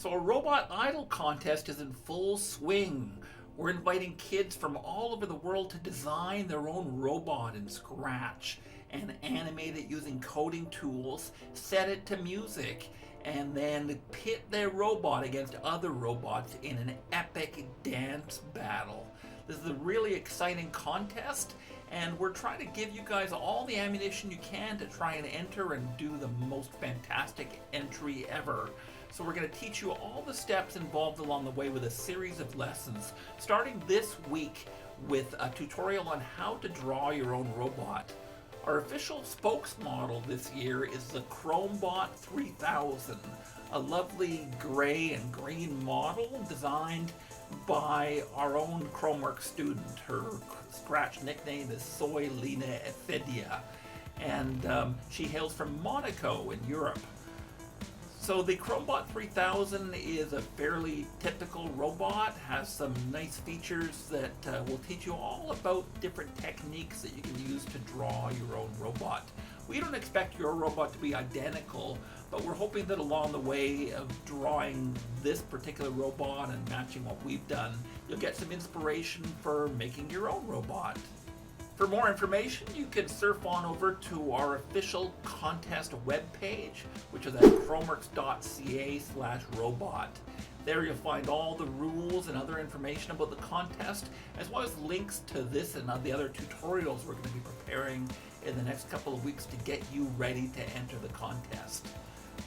So a robot idol contest is in full swing. We're inviting kids from all over the world to design their own robot in Scratch and animate it using coding tools, set it to music, and then pit their robot against other robots in an epic dance battle. This is a really exciting contest, and we're trying to give you guys all the ammunition you can to try and enter and do the most fantastic entry ever. So we're going to teach you all the steps involved along the way with a series of lessons, starting this week with a tutorial on how to draw your own robot. Our official spokesmodel this year is the Chromebot 3000, a lovely gray and green model designed by our own Chromeworks student. Her Scratch nickname is Soy Lina Ephidia, and she hails from Monaco in Europe. So the Chromebot 3000 is a fairly typical robot, has some nice features that will teach you all about different techniques that you can use to draw your own robot. We don't expect your robot to be identical, but we're hoping that along the way of drawing this particular robot and matching what we've done, you'll get some inspiration for making your own robot. For more information, you can surf on over to our official contest webpage, which is at chromeworks.ca/robot. There you'll find all the rules and other information about the contest, as well as links to this and the other tutorials we're going to be preparing in the next couple of weeks to get you ready to enter the contest.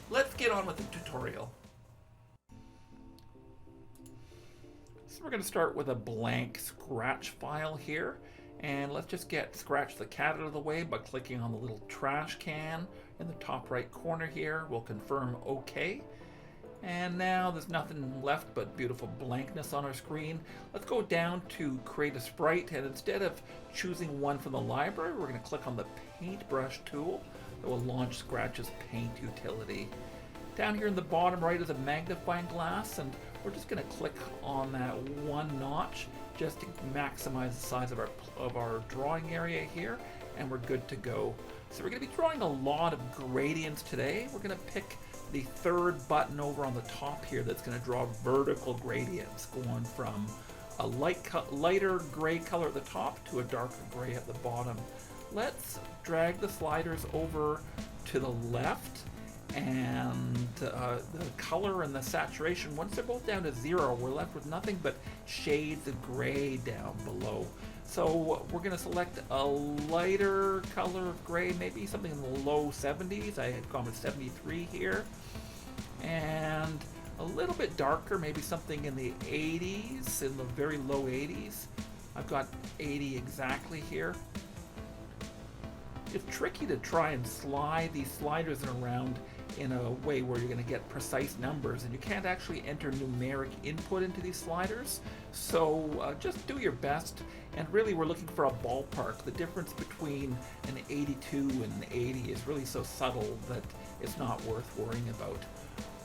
Let's get on with the tutorial. So we're going to start with a blank Scratch file here. And let's just get Scratch the Cat out of the way by clicking on the little trash can in the top right corner here. We'll confirm OK. And now there's nothing left but beautiful blankness on our screen. Let's go down to create a sprite, and instead of choosing one from the library, we're going to click on the paintbrush tool that will launch Scratch's paint utility. Down here in the bottom right is a magnifying glass, and we're just going to click on that one notch just to maximize the size of our drawing area here, and we're good to go. So we're going to be drawing a lot of gradients today. We're going to pick the third button over on the top here that's going to draw vertical gradients going from a lighter gray color at the top to a darker gray at the bottom. Let's drag the sliders over to the left, and the color and the saturation, once they're both down to 0, we're left with nothing but shades of gray down below. So we're going to select a lighter color of gray, maybe something in the low 70s. I had gone with 73 here. And a little bit darker, maybe something in the 80s, in the very low 80s. I've got 80 exactly here. It's tricky to try and slide these sliders around in a way where you're going to get precise numbers, and you can't actually enter numeric input into these sliders. So just do your best, and really we're looking for a ballpark. The difference between an 82 and an 80 is really so subtle that it's not worth worrying about.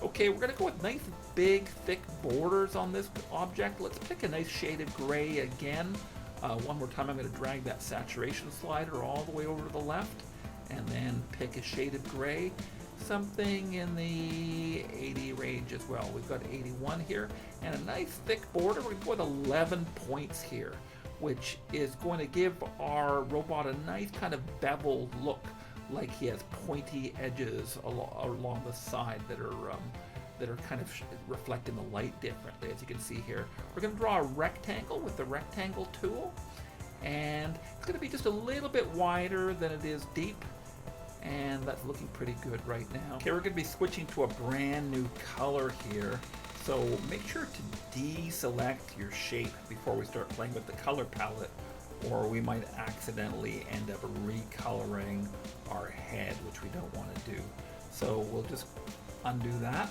Okay, we're going to go with nice big thick borders on this object. Let's pick a nice shade of gray again. One more time I'm going to drag that saturation slider all the way over to the left, and then pick a shade of gray, something in the 80 range as well. We've got 81 here, and a nice thick border. We're going to go with 11 points here, which is going to give our robot a nice kind of beveled look, like he has pointy edges along the side that are kind of reflecting the light differently, as you can see here. We're going to draw a rectangle with the rectangle tool, and it's going to be just a little bit wider than it is deep, and that's looking pretty good right now. Okay, we're going to be switching to a brand new color here, so make sure to deselect your shape before we start playing with the color palette, or we might accidentally end up recoloring our head, which we don't want to do. So we'll just undo that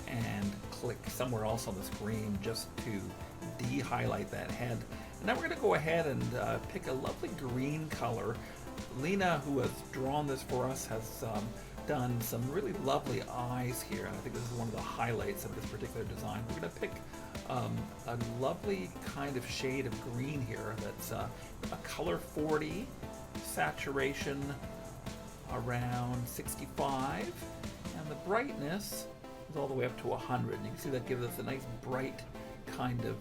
and click somewhere else on the screen just to de-highlight that head. And now we're going to go ahead and pick a lovely green color. Lena, who has drawn this for us, has done some really lovely eyes here, and I think this is one of the highlights of this particular design. We're going to pick a lovely kind of shade of green here that's a color 40, saturation around 65, and the brightness It's all the way up to 100. And you can see that gives us a nice bright kind of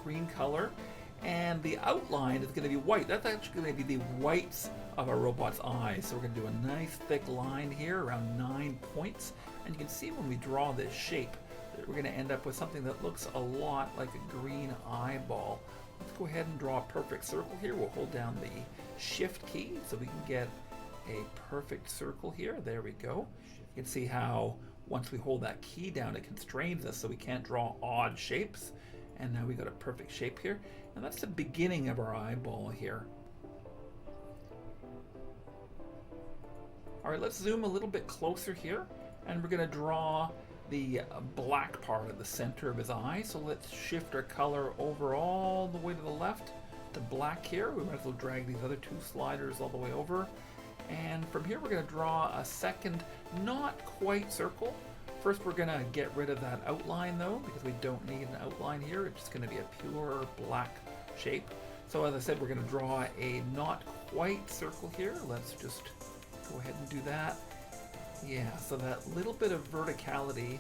green color. And the outline is going to be white. That's actually going to be the whites of our robot's eyes. So we're going to do a nice thick line here, around 9 points. And you can see when we draw this shape that we're going to end up with something that looks a lot like a green eyeball. Let's go ahead and draw a perfect circle here. We'll hold down the Shift key so we can get a perfect circle here. There we go. You can see how once we hold that key down, it constrains us so we can't draw odd shapes. And now we got a perfect shape here. And that's the beginning of our eyeball here. All right, let's zoom a little bit closer here. And we're going to draw the black part of the center of his eye. So let's shift our color over all the way to the left to black here. We might as well drag these other two sliders all the way over. And from here, we're going to draw a second, not quite circle. First, we're going to get rid of that outline though, because we don't need an outline here. It's just going to be a pure black shape. So as I said, we're going to draw a not quite circle here. Let's just go ahead and do that. Yeah, so that little bit of verticality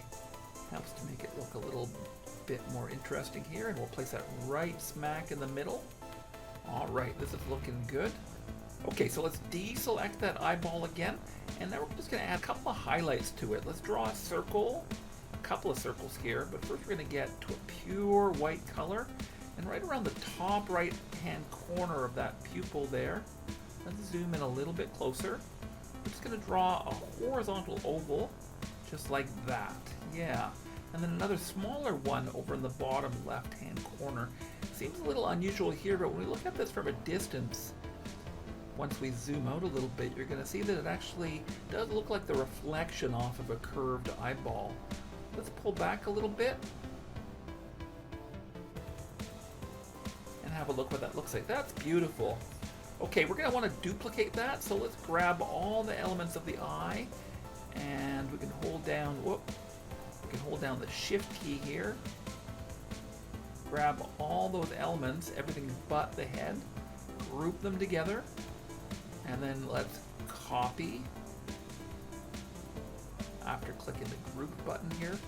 helps to make it look a little bit more interesting here. And we'll place that right smack in the middle. All right, this is looking good. Okay, so let's deselect that eyeball again. And now we're just going to add a couple of highlights to it. Let's draw a circle, a couple of circles here, but first we're going to get to a pure white color. And right around the top right-hand corner of that pupil there, let's zoom in a little bit closer. We're just going to draw a horizontal oval, just like that. Yeah. And then another smaller one over in the bottom left-hand corner. Seems a little unusual here, but when we look at this from a distance, once we zoom out a little bit, you're going to see that it actually does look like the reflection off of a curved eyeball. Let's pull back a little bit and have a look what that looks like. That's beautiful. Okay, we're going to want to duplicate that, so let's grab all the elements of the eye, and we can hold down, the Shift key here, grab all those elements, everything but the head, group them together, and then let's copy after clicking the group button here.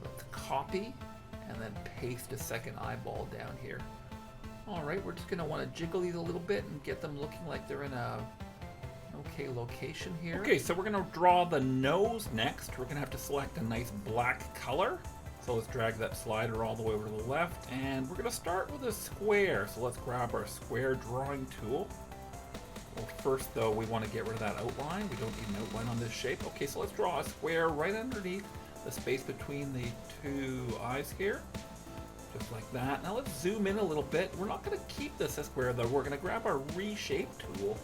Let's copy and then paste a second eyeball down here. All right, we're just going to want to jiggle these a little bit and get them looking like they're in a okay location here. Okay, so we're going to draw the nose next. We're going to have to select a nice black color. So let's drag that slider all the way over to the left, and we're going to start with a square. So let's grab our square drawing tool. Well, first though, we want to get rid of that outline. We don't need an outline on this shape. Okay, so let's draw a square right underneath the space between the two eyes here. Just like that. Now let's zoom in a little bit. We're not going to keep this a square though. We're going to grab our reshape tool,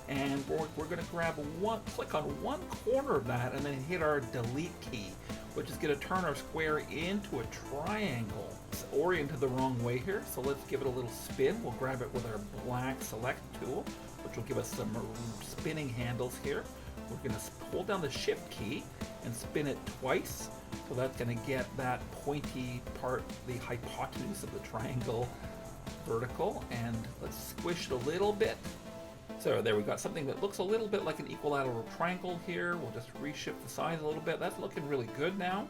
and we're going to click on one corner of that, and then hit our delete key, which is going to turn our square into a triangle. It's oriented the wrong way here, so let's give it a little spin. We'll grab it with our black select tool, which will give us some spinning handles here. We're going to hold down the Shift key and spin it twice. So that's going to get that pointy part, the hypotenuse of the triangle, vertical. And let's squish it a little bit. So there we've got something that looks a little bit like an equilateral triangle here. We'll just reshift the size a little bit. That's looking really good now.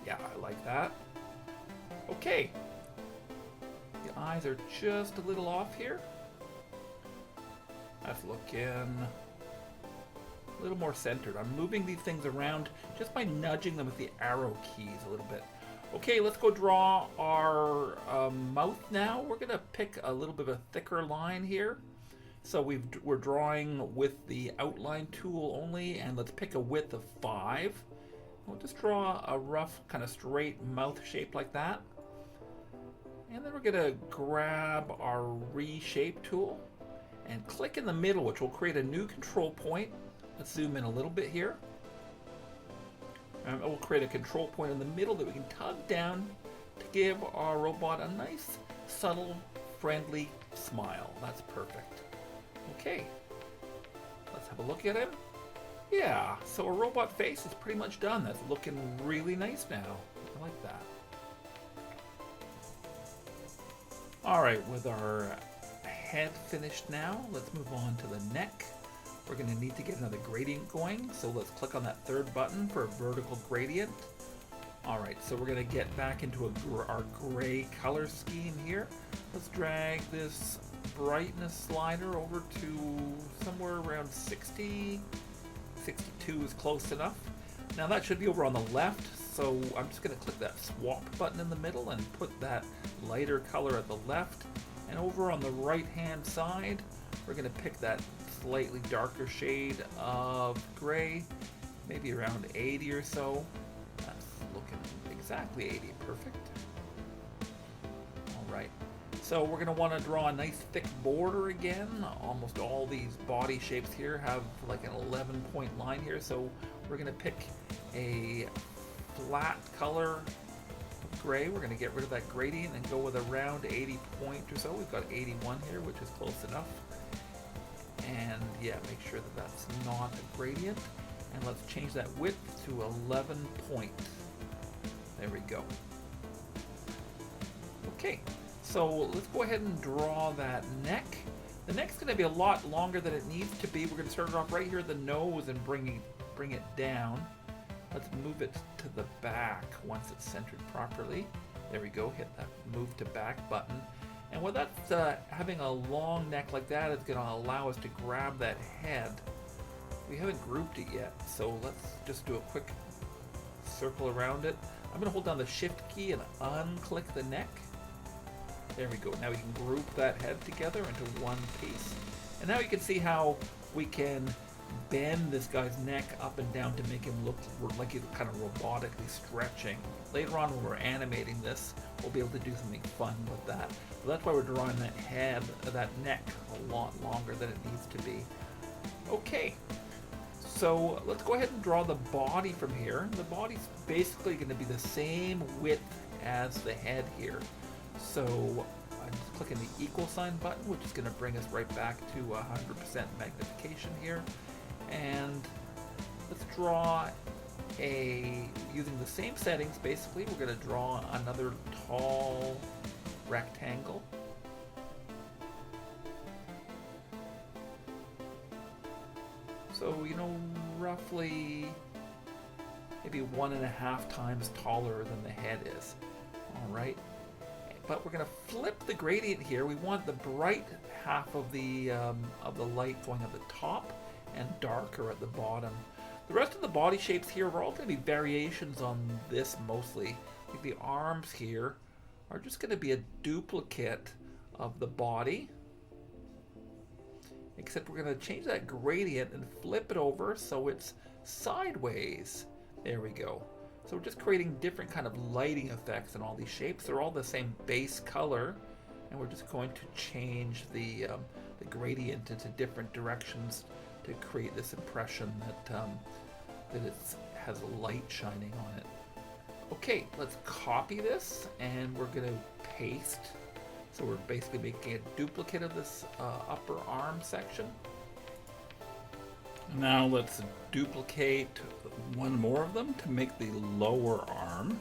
Yeah, I like that. Okay. The eyes are just a little off here. That's looking a little more centered. I'm moving these things around just by nudging them with the arrow keys a little bit. Okay, let's go draw our mouth now. We're going to pick a little bit of a thicker line here. So we're drawing with the outline tool only, and let's pick a width of 5. We'll just draw a rough kind of straight mouth shape like that. And then we're going to grab our reshape tool and click in the middle, which will create a new control point. Let's zoom in a little bit here. And it will create a control point in the middle that we can tug down to give our robot a nice, subtle, friendly smile. That's perfect. Okay, let's have a look at him. Yeah, so a robot face is pretty much done. That's looking really nice now. I like that. All right, with our head finished now, let's move on to the neck. we're going to need to get another gradient going. So let's click on that third button for a vertical gradient. Alright, so we're going to get back into our gray color scheme here. Let's drag this brightness slider over to somewhere around 60. 62 is close enough. Now that should be over on the left, so I'm just going to click that swap button in the middle and put that lighter color at the left. And over on the right hand side, we're going to pick that slightly darker shade of gray, maybe around 80 or so. That's looking exactly 80, perfect. Alright, so we're going to want to draw a nice thick border again. Almost all these body shapes here have like an 11-point line here, so we're going to pick a flat color of gray. We're going to get rid of that gradient and go with around 80 point or so. We've got 81 here, which is close enough. And yeah, make sure that that's not a gradient. And let's change that width to 11 point. There we go. Okay, so let's go ahead and draw that neck. The neck's going to be a lot longer than it needs to be. We're going to start it off right here at the nose and bring it down. Let's move it to the back once it's centered properly. There we go, hit that move to back button. And with that, having a long neck like that is going to allow us to grab that head. We haven't grouped it yet, so let's just do a quick circle around it. I'm going to hold down the shift key and unclick the neck. There we go. Now we can group that head together into one piece. And now you can see how we can bend this guy's neck up and down to make him look like he's kind of robotically stretching. Later on when we're animating this, we'll be able to do something fun with that. So that's why we're drawing that head, that neck, a lot longer than it needs to be. Okay, so let's go ahead and draw the body from here. The body's basically going to be the same width as the head here. So I'm just clicking the equal sign button, which is going to bring us right back to 100% magnification here. And let's draw using the same settings, basically, we're going to draw another tall rectangle. So, roughly maybe 1.5 times taller than the head is. All right. But we're going to flip the gradient here. We want the bright half of the light going at the top and darker at the bottom. The rest of the body shapes here are all going to be variations on this mostly. Like the arms here are just going to be a duplicate of the body, except we're going to change that gradient and flip it over so it's sideways. There we go. So we're just creating different kind of lighting effects in all these shapes. They're all the same base color, and we're just going to change the gradient into different directions to create this impression that it has light shining on it. Okay, let's copy this, and we're going to paste. So we're basically making a duplicate of this upper arm section. Now let's duplicate one more of them to make the lower arm,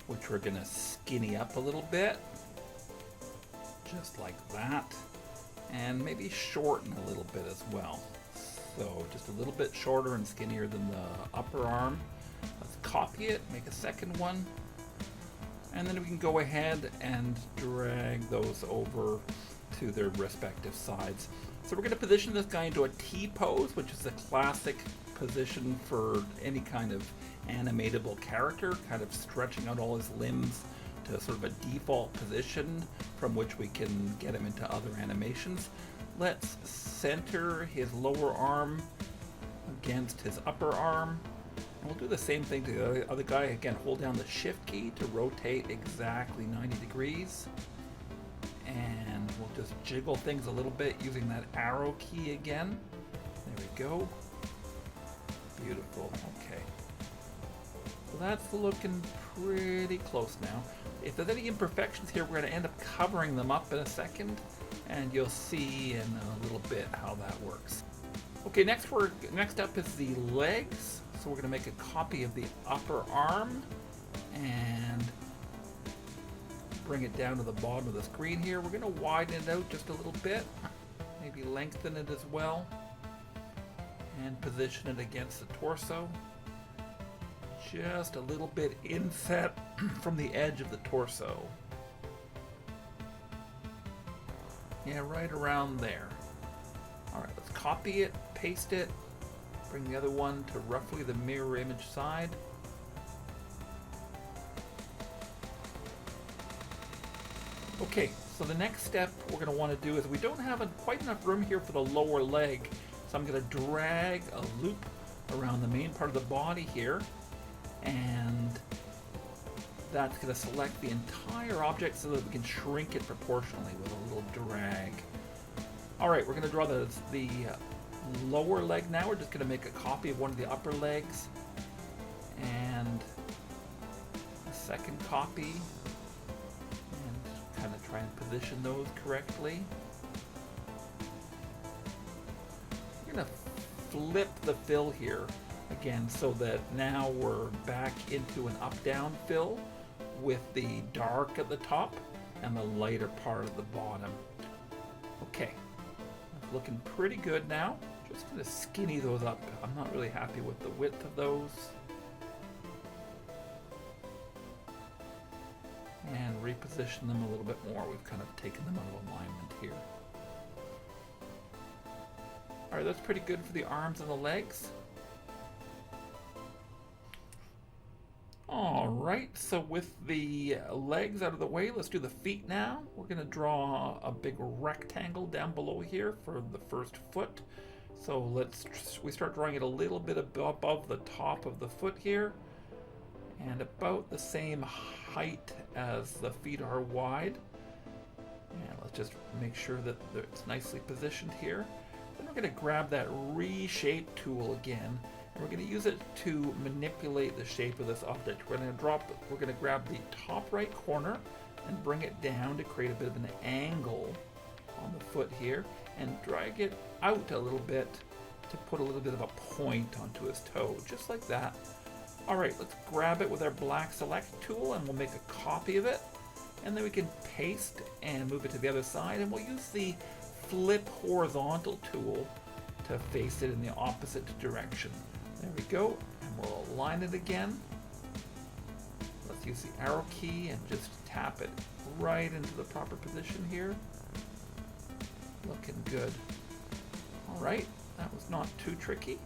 which we're going to skinny up a little bit, just like that, and maybe shorten a little bit as well. So just a little bit shorter and skinnier than the upper arm. Let's copy it, make a second one, and then we can go ahead and drag those over to their respective sides. So we're going to position this guy into a T-pose, which is a classic position for any kind of animatable character, kind of stretching out all his limbs to sort of a default position from which we can get him into other animations. Let's center his lower arm against his upper arm. And we'll do the same thing to the other guy. Again, hold down the shift key to rotate exactly 90 degrees. And we'll just jiggle things a little bit using that arrow key again. There we go. Beautiful. Okay. So that's looking pretty close now. If there's any imperfections here, we're going to end up covering them up in a second, and you'll see in a little bit how that works. Okay, next up is the legs. So we're going to make a copy of the upper arm and bring it down to the bottom of the screen here. We're going to widen it out just a little bit, maybe lengthen it as well. and position it against the torso. Just a little bit inset from the edge of the torso. Yeah, right around there. Alright, let's copy it, paste it, bring the other one to roughly the mirror image side. Okay, so the next step we're going to want to do is we don't have quite enough room here for the lower leg, so I'm going to drag a loop around the main part of the body here, and that's going to select the entire object so that we can shrink it proportionally with a little drag. Alright, we're going to draw the lower leg now. We're just going to make a copy of one of the upper legs, and a second copy, and kind of try and position those correctly. We're going to flip the fill here again so that now we're back into an up-down fill with the dark at the top and the lighter part of the bottom. Okay, looking pretty good now. Just going to skinny those up. I'm not really happy with the width of those. And reposition them a little bit more. We've kind of taken them out of alignment here. Alright, that's pretty good for the arms and the legs. Alright, so with the legs out of the way, let's do the feet now. We're going to draw a big rectangle down below here for the first foot. So we start drawing it a little bit above the top of the foot here, and about the same height as the feet are wide. And let's just make sure that it's nicely positioned here. Then we're going to grab that reshape tool again, and we're going to use it to manipulate the shape of this object. We're going to grab the top right corner and bring it down to create a bit of an angle on the foot here, and drag it out a little bit to put a little bit of a point onto his toe, just like that. Alright, let's grab it with our black select tool and we'll make a copy of it, and then we can paste and move it to the other side, and we'll use the flip horizontal tool to face it in the opposite direction. There we go, and we'll align it again. Let's use the arrow key and just tap it right into the proper position here. Looking good. Alright, that was not too tricky.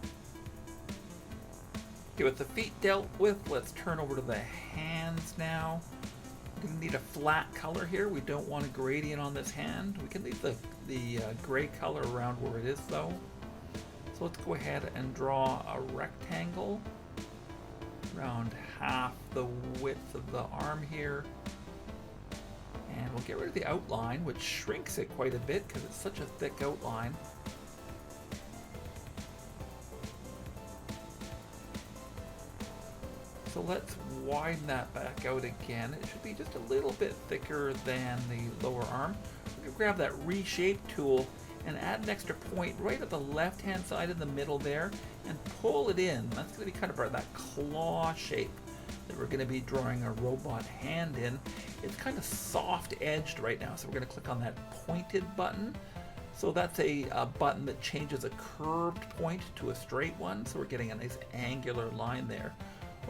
Okay, with the feet dealt with, let's turn over to the hands now. We're going to need a flat color here. We don't want a gradient on this hand. We can leave the gray color around where it is though. So let's go ahead and draw a rectangle around half the width of the arm here. And we'll get rid of the outline, which shrinks it quite a bit because it's such a thick outline. So let's widen that back out again. It should be just a little bit thicker than the lower arm. We're going to grab that reshape tool and add an extra point right at the left hand side in the middle there and pull it in. That's going to be kind of that claw shape that we're going to be drawing a robot hand in. It's kind of soft edged right now, so we're going to click on that pointed button. So that's a button that changes a curved point to a straight one, so we're getting a nice angular line there.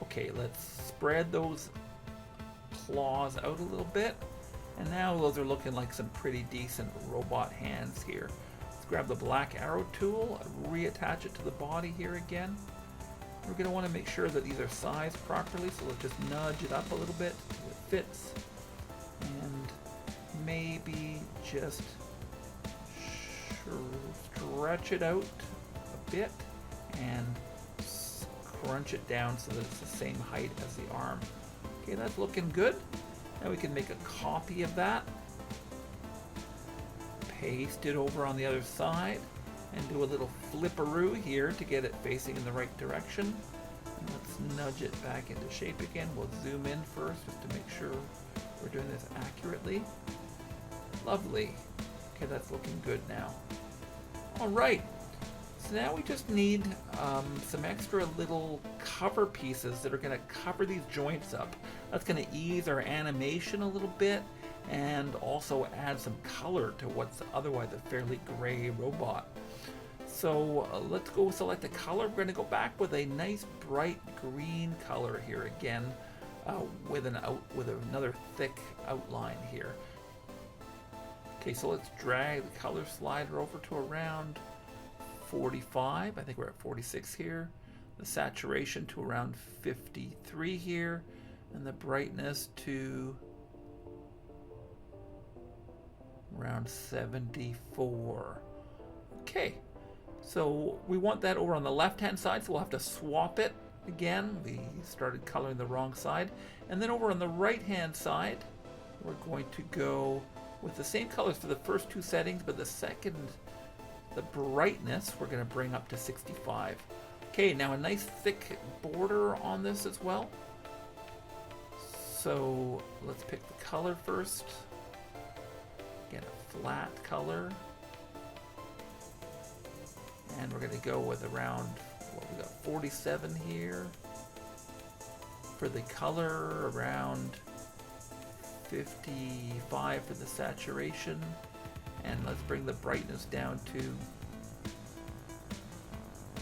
Okay, let's spread those claws out a little bit, and now those are looking like some pretty decent robot hands here. Let's grab the black arrow tool, reattach it to the body here again. We're going to want to make sure that these are sized properly, so let's just nudge it up a little bit so it fits, and maybe just stretch it out a bit and crunch it down so that it's the same height as the arm. Okay, that's looking good. Now we can make a copy of that, paste it over on the other side, and do a little flipperoo here to get it facing in the right direction. And let's nudge it back into shape again. We'll zoom in first just to make sure we're doing this accurately. Lovely. Okay, that's looking good now. All right. So now we just need some extra little cover pieces that are going to cover these joints up. That's going to ease our animation a little bit and also add some color to what's otherwise a fairly gray robot. So let's go select a color. We're going to go back with a nice bright green color here again, with another thick outline here. Okay, so let's drag the color slider over to around 45. I think we're at 46 here. The saturation to around 53 here, and the brightness to around 74. Okay, so we want that over on the left hand side, so we'll have to swap it again. We started coloring the wrong side. And then over on the right hand side, we're going to go with the same colors for the first two settings, but the brightness we're going to bring up to 65. Okay, now a nice thick border on this as well. So let's pick the color first. Get a flat color. And we're going to go with around, we got 47 here. For the color, around 55 for the saturation. And let's bring the brightness down to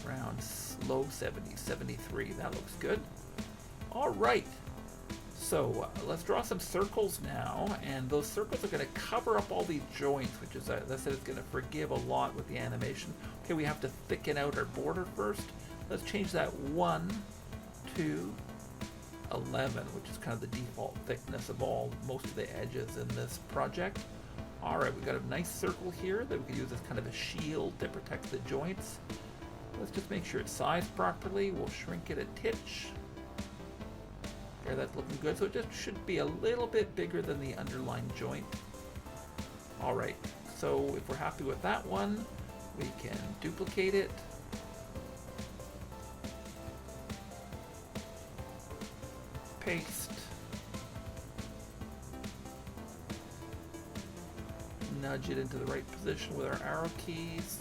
around low 70s, 73. That looks good. All right. So let's draw some circles now, and those circles are going to cover up all these joints, which is, as I said, it's going to forgive a lot with the animation. Okay, we have to thicken out our border first. Let's change that 1 to 11, which is kind of the default thickness of most of the edges in this project. All right, we've got a nice circle here that we can use as kind of a shield to protect the joints. Let's just make sure it's sized properly. We'll shrink it a titch. There, that's looking good. So it just should be a little bit bigger than the underlying joint. All right, so if we're happy with that one, we can duplicate it. Paste. Nudge it into the right position with our arrow keys.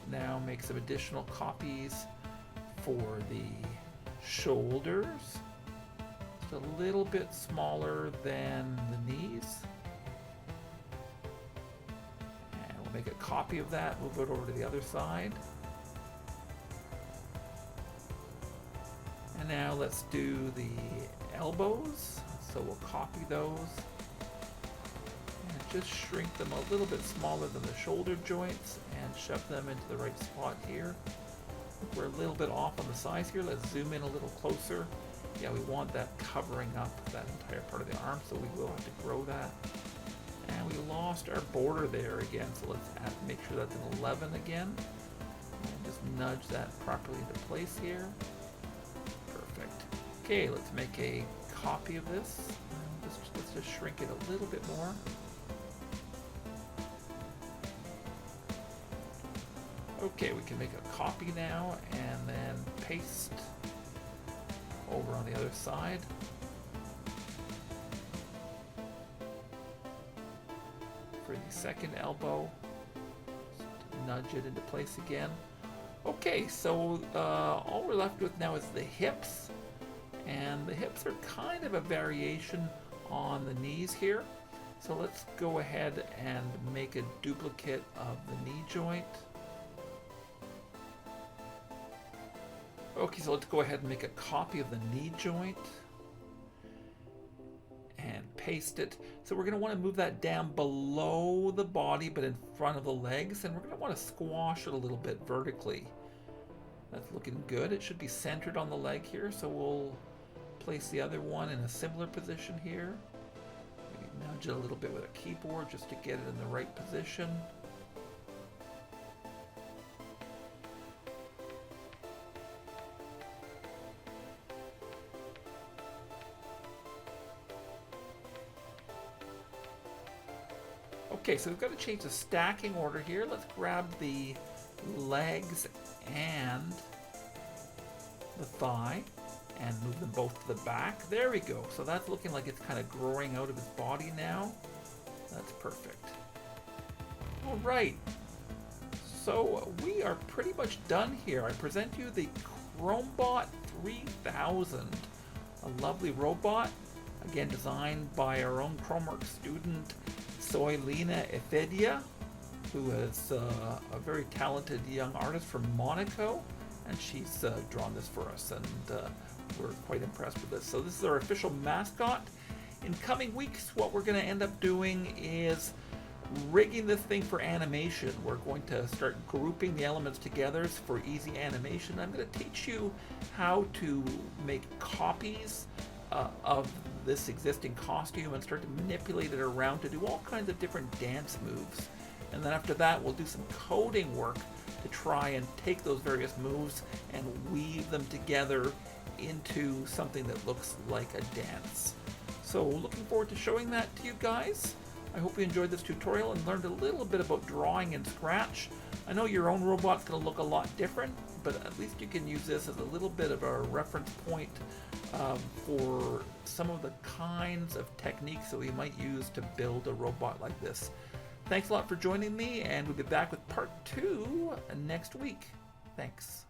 Now make some additional copies for the shoulders. Just a little bit smaller than the knees. And we'll make a copy of that, move it over to the other side. And now let's do the elbows. So we'll copy those. Just shrink them a little bit smaller than the shoulder joints and shove them into the right spot here. We're a little bit off on the size here. Let's zoom in a little closer. Yeah, we want that covering up that entire part of the arm, so we will have to grow that. And we lost our border there again, so let's make sure that's an 11 again. And just nudge that properly into place here. Perfect. Okay, let's make a copy of this. Let's just shrink it a little bit more. Okay, we can make a copy now and then paste over on the other side. For the second elbow, just nudge it into place again. Okay, so all we're left with now is the hips, and the hips are kind of a variation on the knees here. So let's go ahead and make a duplicate of the knee joint. Okay, so let's go ahead and make a copy of the knee joint and paste it. So we're going to want to move that down below the body but in front of the legs, and we're going to want to squash it a little bit vertically. That's looking good. It should be centered on the leg here, so we'll place the other one in a similar position here. Maybe nudge it a little bit with a keyboard just to get it in the right position. Okay, so we've got to change the stacking order here. Let's grab the legs and the thigh and move them both to the back. There we go. So that's looking like it's kind of growing out of his body now. That's perfect. All right. So we are pretty much done here. I present you the Chromebot 3000, a lovely robot. Again, designed by our own Chromeworks student, Soilina Efedia, who is a very talented young artist from Monaco, and she's drawn this for us, and we're quite impressed with this. So this is our official mascot. In coming weeks, what we're going to end up doing is rigging this thing for animation. We're going to start grouping the elements together for easy animation. I'm going to teach you how to make copies of this existing costume and start to manipulate it around to do all kinds of different dance moves. And then after that, we'll do some coding work to try and take those various moves and weave them together into something that looks like a dance. So looking forward to showing that to you guys. I hope you enjoyed this tutorial and learned a little bit about drawing in Scratch. I know your own robot's going to look a lot different, but at least you can use this as a little bit of a reference point for some of the kinds of techniques that we might use to build a robot like this. Thanks a lot for joining me, and we'll be back with part 2 next week. Thanks.